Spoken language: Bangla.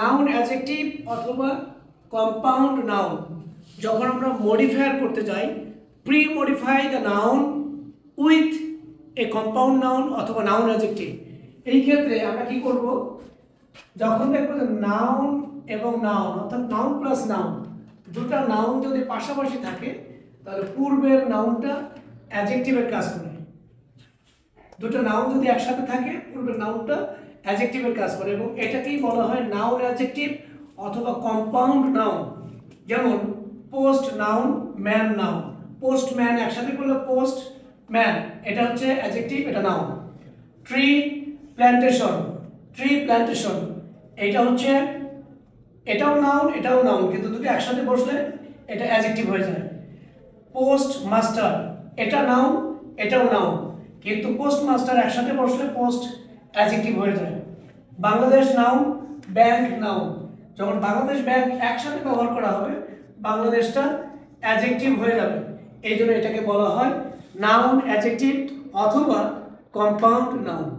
নাউন অ্যাডজেক্টিভ অথবা কম্পাউন্ড নাউন যখন আমরা মডিফায়ার করতে যাই, pre modify the noun with a compound noun অথবা নাউন অ্যাডজেক্টিভ। এই ক্ষেত্রে আমরা কি করব, যখন দেখবো যে নাউন এবং নাউন অর্থাৎ নাউন প্লাস নাউন দুটো নাউন যদি পাশাপাশি থাকে তাহলে পূর্বের নাউনটা অ্যাডজেক্টিভের কাজ করে। দুটো নাউন যদি একসাথে থাকে পূর্বের নাউনটা অ্যাডজেক্টিভের কাজ করে এবং এটাকেই বলা হয় নাউন অ্যাডজেক্টিভ অথবা কম্পাউন্ড নাউন। যেমন post noun, man noun. Post man একসাথে করলে পোস্ট ম্যান, এটা হচ্ছে অ্যাডজেক্টিভ, এটা noun. Tree plantation, tree plantation এটা হচ্ছে, এটাও নাউন এটাও নাউন, কিন্তু দুটো একসাথে বসলে এটা অ্যাডজেক্টিভ হয়ে যায়। পোস্ট মাস্টার এটা নাউন এটাও নাউন, কিন্তু পোস্ট মাস্টার একসাথে বসলে পোস্ট অ্যাডজেক্টিভ হয়ে যায়। Bangladesh noun, bank noun. যখন বাংলাদেশ ব্যাংক একসাথে ব্যবহার করা হবে বাংলাদেশটা অ্যাডজেক্টিভ হয়ে যাবে, এই জন্য এটাকে বলা হয় নাউন অ্যাডজেক্টিভ অথবা কম্পাউন্ড নাউন।